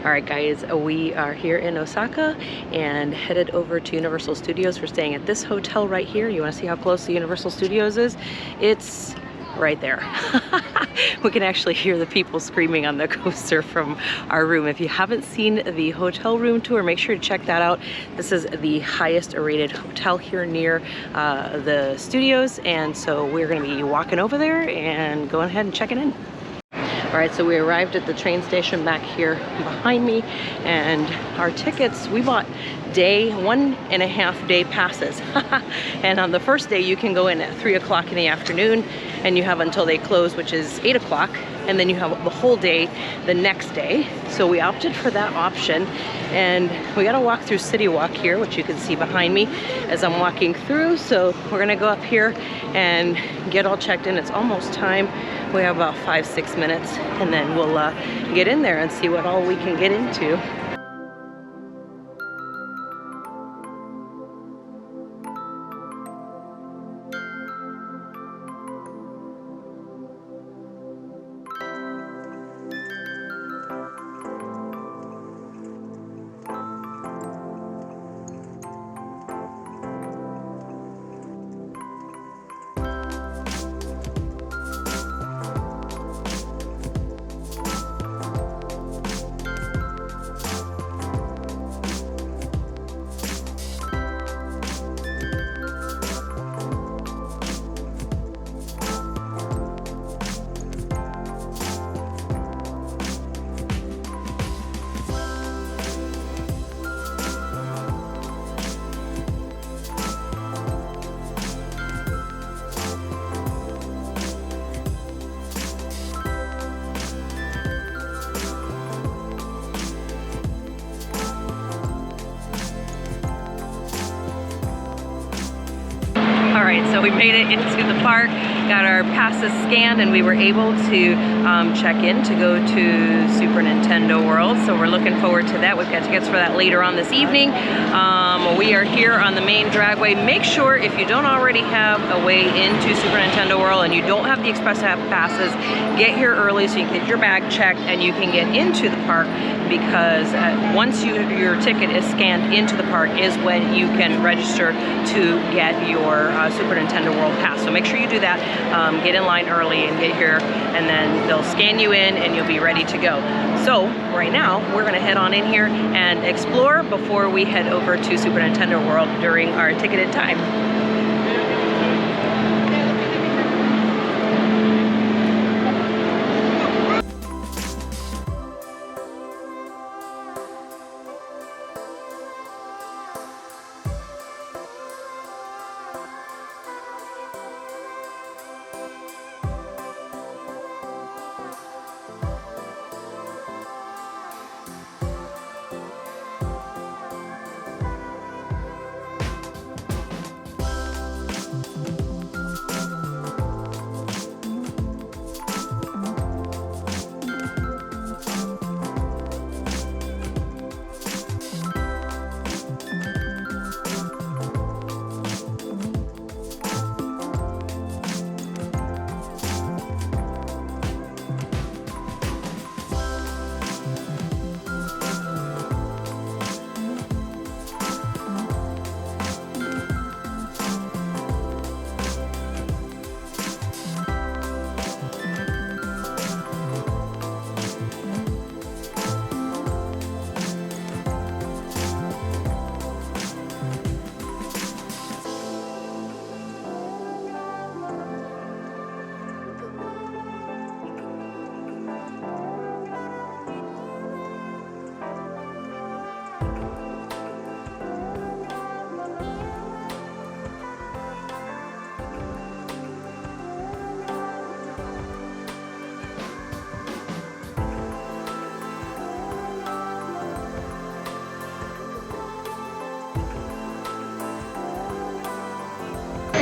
All right, guys, we are here in Osaka and headed over to Universal Studios. We're staying at this hotel right here. You want to see how close the Universal Studios is? It's right there. We can actually hear the people screaming on the coaster from our room. If you haven't seen the hotel room tour, make sure to check that out. This is the highest rated hotel here near the studios, and so we're going to be walking over there and going ahead and checking in. All right, so we arrived at the train station back here behind me, and our tickets, we bought 1.5 day passes. And on the first day, you can go in at 3 o'clock in the afternoon, and you have until they close, which is 8 o'clock, and then you have the whole day the next day. So we opted for that option, and we got to walk through City Walk here, which you can see behind me as I'm walking through. So we're gonna go up here and get all checked in. It's almost time. We have about 5-6 minutes, and then we'll get in there and see what all we can get into. All right, so we made it into the park, got our passes scanned, and we were able to check in to go to Super Nintendo World. So we're looking forward to that. We've got tickets for that later on this evening. We are here on the main dragway. Make sure, if you don't already have a way into Super Nintendo World and you don't have the express passes, get here early so you can get your bag checked and you can get into the park, because once your ticket is scanned into the park is when you can register to get your Super Nintendo World Pass. So make sure you do that. Get in line early and get here, and then they'll scan you in and you'll be ready to go. So right now we're gonna head on in here and explore before we head over to Super Nintendo World during our ticketed time.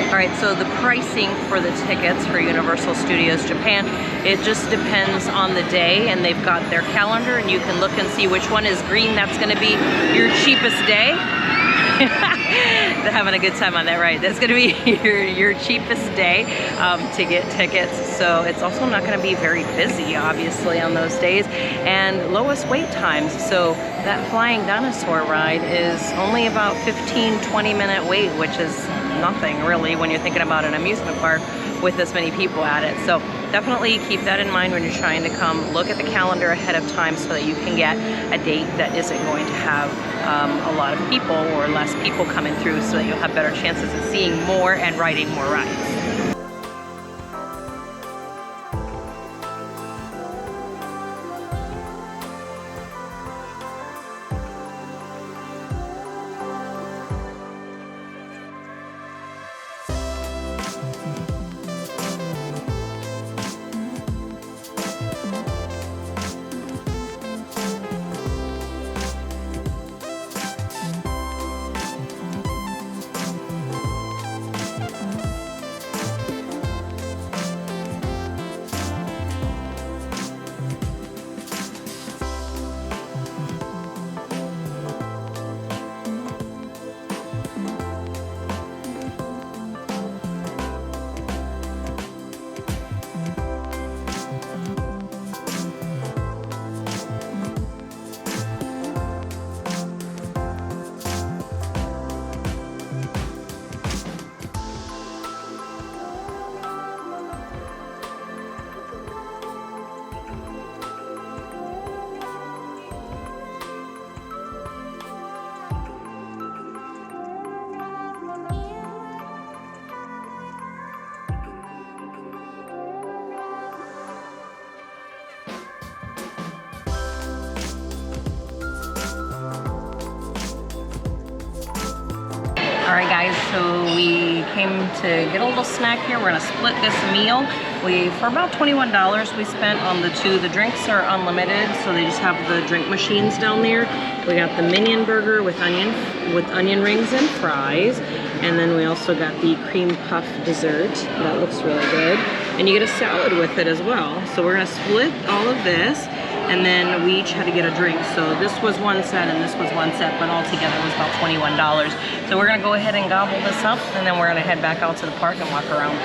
All right, so the pricing for the tickets for Universal Studios Japan, it just depends on the day, and they've got their calendar, and you can look and see which one is green. That's going to be your cheapest day. having a good time on that ride. That's gonna be your cheapest day to get tickets. So it's also not gonna be very busy, obviously, on those days, and lowest wait times. So that flying dinosaur ride is only about 15-20 minute wait, which is nothing really when you're thinking about an amusement park with this many people at it. So definitely keep that in mind when you're trying to come. Look at the calendar ahead of time so that you can get a date that isn't going to have a lot of people or less people coming through, so that you'll have better chances of seeing more and riding more rides. All right, guys, so we came to get a little snack here. We're gonna split this meal. For about $21 we spent on the two. The drinks are unlimited, so they just have the drink machines down there. We got the Minion burger with onion rings and fries. And then we also got the cream puff dessert. That looks really good. And you get a salad with it as well. So we're gonna split all of this, and then we each had to get a drink. So this was one set and this was one set, but altogether it was about $21. So we're gonna go ahead and gobble this up, and then we're gonna head back out to the park and walk around.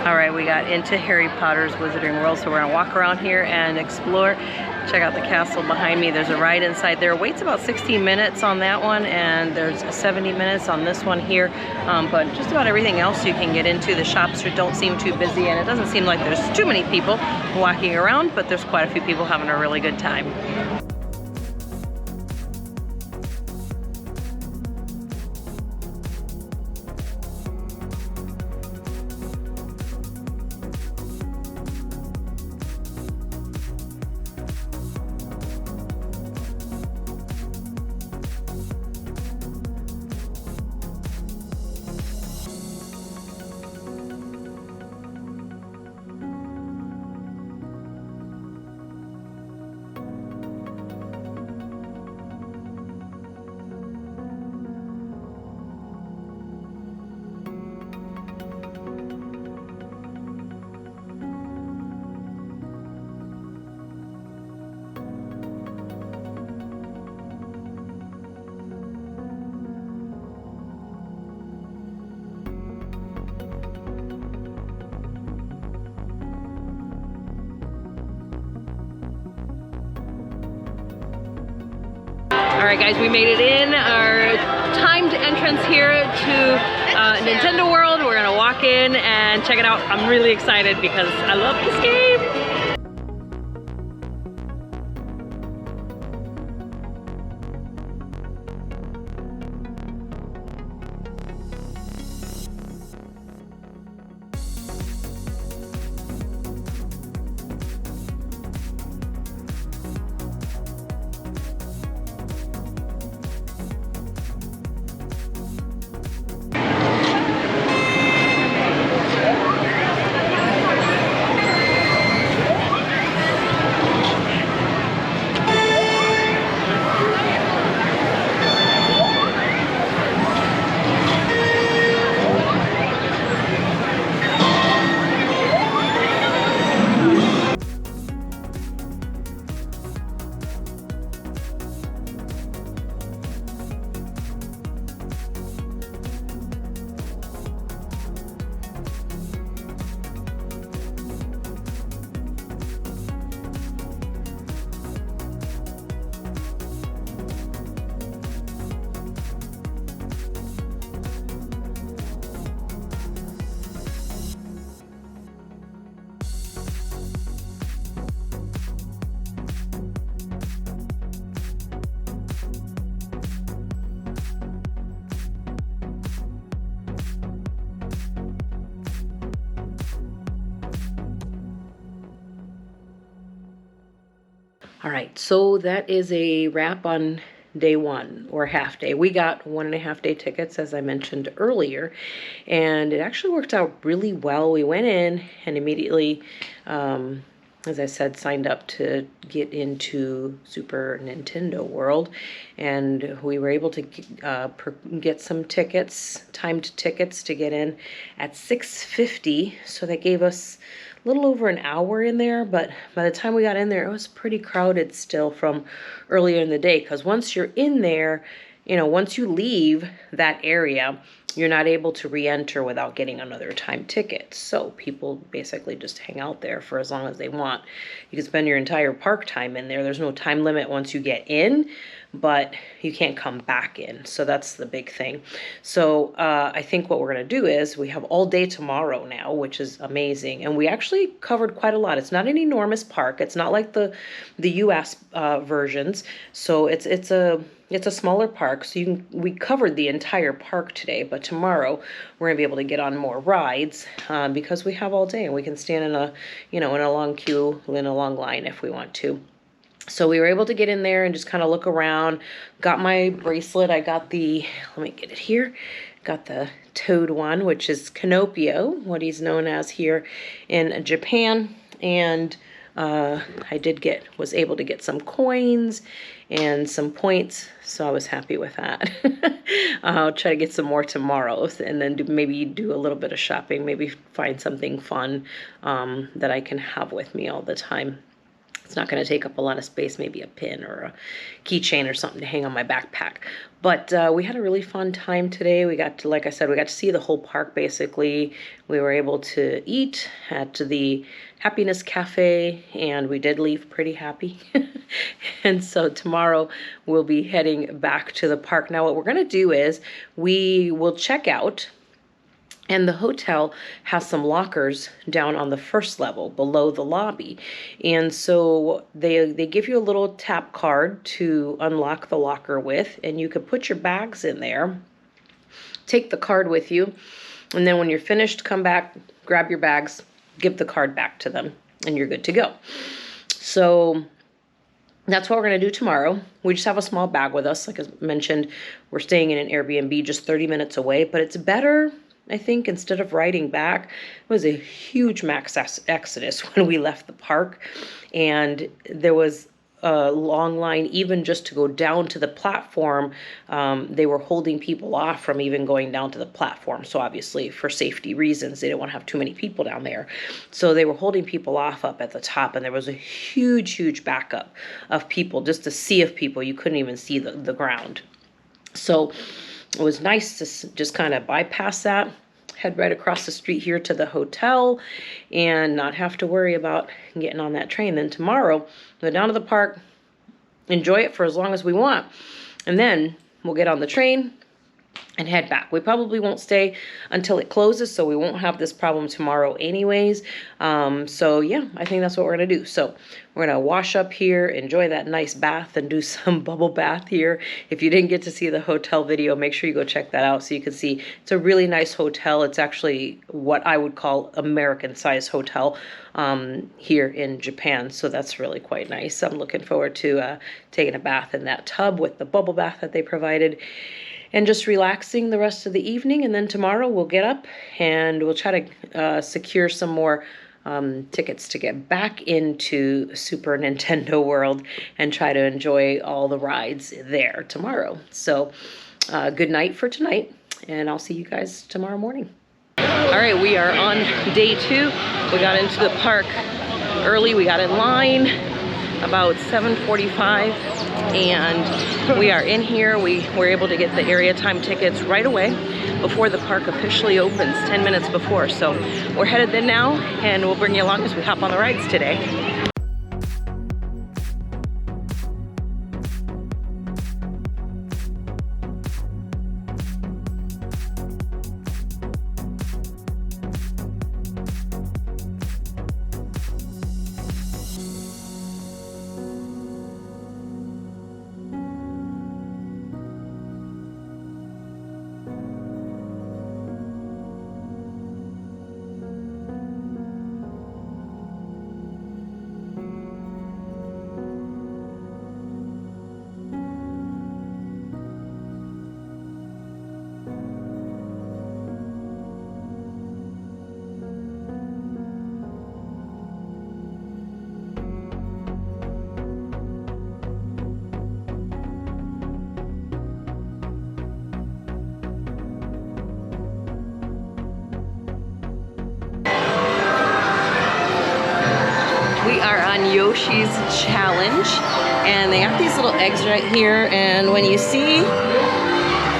All right, we got into Harry Potter's Wizarding World, so we're gonna walk around here and explore. Check out the castle behind me. There's a ride inside there. Waits about 16 minutes on that one, and there's 70 minutes on this one here. But just about everything else you can get into. The shops don't seem too busy, and it doesn't seem like there's too many people walking around, but there's quite a few people having a really good time. All right, guys, we made it in our timed entrance here to Nintendo World. We're gonna walk in and check it out. I'm really excited because I love this game. All right, so that is a wrap on day one, or half day. We got 1.5 day tickets, as I mentioned earlier, and it actually worked out really well. We went in and immediately, as I said, signed up to get into Super Nintendo World, and we were able to get some tickets, timed tickets, to get in at 6:50. So that gave us a little over an hour in there, but by the time we got in there, it was pretty crowded still from earlier in the day, because once you're in there, you know, once you leave that area, you're not able to re-enter without getting another time ticket. So people basically just hang out there for as long as they want. You can spend your entire park time in there. There's no time limit once you get in, but you can't come back in. So that's the big thing. So I think what we're gonna do is we have all day tomorrow now, which is amazing. And we actually covered quite a lot. It's not an enormous park. It's not like the US versions. So it's a smaller park. So we covered the entire park today, but tomorrow we're gonna be able to get on more rides because we have all day, and we can stand in a long queue, in a long line if we want to. So we were able to get in there and just kind of look around. Got my bracelet. I got the, let me get it here. Got the Toad one, which is Kinopio, what he's known as here in Japan. And I was able to get some coins and some points, so I was happy with that. I'll try to get some more tomorrow, and then maybe do a little bit of shopping, maybe find something fun that I can have with me all the time. It's not going to take up a lot of space, maybe a pin or a keychain or something to hang on my backpack. But we had a really fun time today. We got to, like I said, we got to see the whole park basically. We were able to eat at the Happiness Cafe, and we did leave pretty happy. And so tomorrow we'll be heading back to the park. Now what we're going to do is we will check out. And the hotel has some lockers down on the first level below the lobby. And so they give you a little tap card to unlock the locker with, and you can put your bags in there, take the card with you, and then when you're finished, come back, grab your bags, give the card back to them, and you're good to go. So that's what we're going to do tomorrow. We just have a small bag with us. Like I mentioned, we're staying in an Airbnb just 30 minutes away, but it's better, I think, instead of riding back. It was a huge mass exodus when we left the park, and there was a long line even just to go down to the platform. They were holding people off from even going down to the platform. So obviously for safety reasons, they didn't want to have too many people down there. So they were holding people off up at the top, and there was a huge backup of people, just a sea of people. You couldn't even see the ground. So it was nice to just kind of bypass that, head right across the street here to the hotel, and not have to worry about getting on that train. Then tomorrow, go down to the park, enjoy it for as long as we want, and then we'll get on the train and head back. We probably won't stay until it closes, so we won't have this problem tomorrow anyways. So yeah, I think that's what we're gonna do. So we're gonna wash up here, enjoy that nice bath, and do some bubble bath here. If you didn't get to see the hotel video, make sure you go check that out so you can see it's a really nice hotel. It's actually what I would call American-sized hotel here in Japan, so that's really quite nice. I'm looking forward to taking a bath in that tub with the bubble bath that they provided, and just relaxing the rest of the evening. And then tomorrow we'll get up and we'll try to secure some more tickets to get back into Super Nintendo World and try to enjoy all the rides there tomorrow. So good night for tonight, and I'll see you guys tomorrow morning. All right, we are on day 2. We got into the park early. We got in line about 7:45, and we are in here. We were able to get the area time tickets right away before the park officially opens, 10 minutes before. So we're headed there now, and we'll bring you along as we hop on the rides today. We are on Yoshi's Challenge, and they have these little eggs right here, and when you see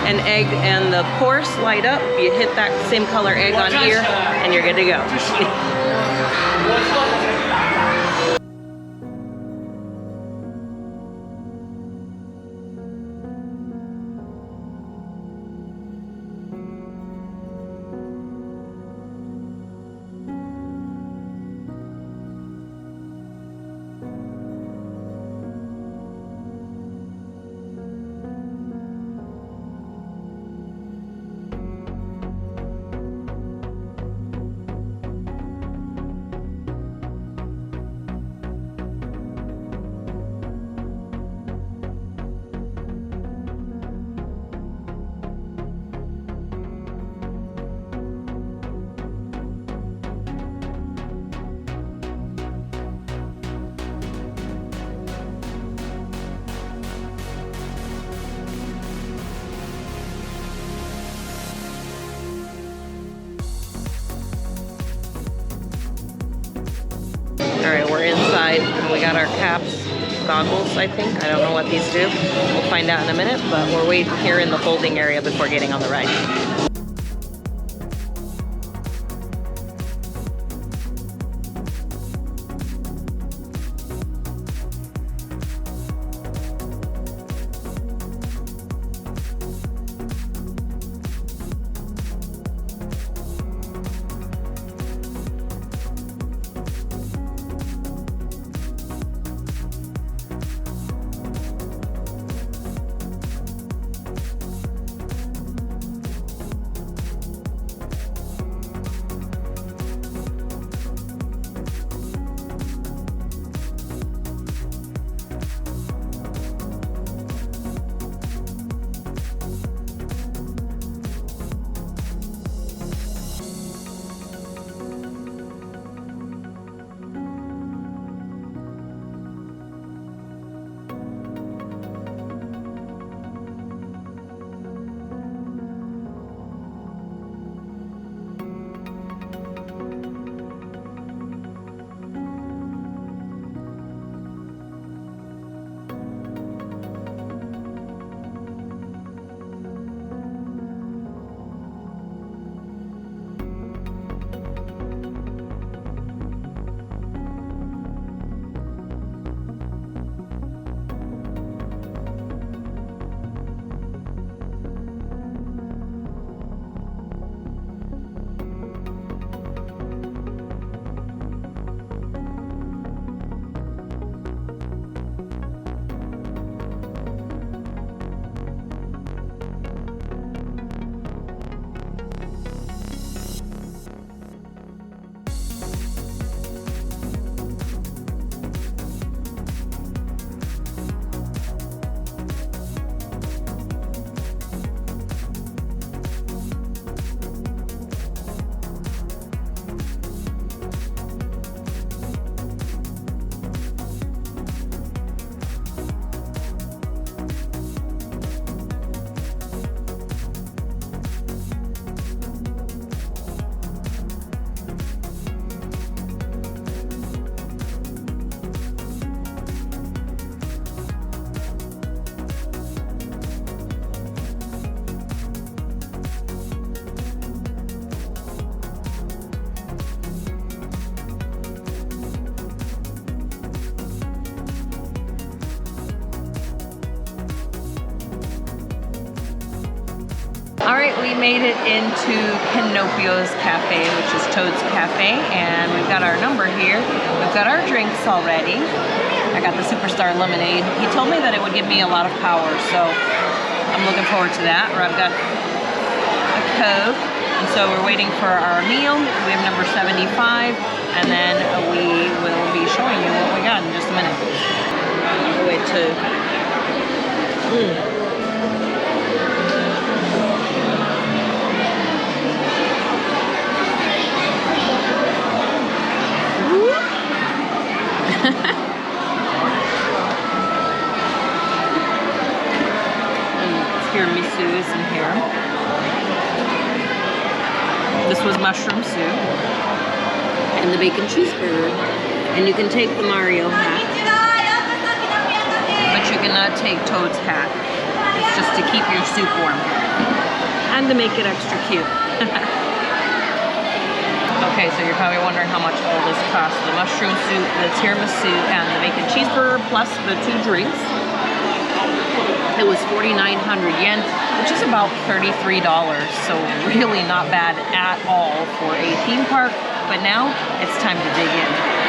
an egg and the course light up, you hit that same color egg on here and you're good to go. we got our caps, goggles, I think. I don't know what these do. We'll find out in a minute, but we're waiting here in the holding area before getting on the ride. All right, we made it into Kinopio's cafe, which is Toad's Cafe, and we've got our number here. We've got our drinks already. I got the Superstar Lemonade. He told me that it would give me a lot of power, so I'm looking forward to that. Or I've got a Coke, and so we're waiting for our meal. We have number 75, and then we will be showing you what we got in just a minute. Wait to... Tiramisu is in here. This was mushroom soup. And the bacon cheeseburger. And you can take the Mario hat. But you cannot take Toad's hat. It's just to keep your soup warm. And to make it extra cute. Okay, so you're probably wondering how much all this costs. The mushroom soup, the tiramisu, and the bacon cheeseburger, plus the 2 drinks. It was 4,900 yen, which is about $33, so really not bad at all for a theme park. But now it's time to dig in.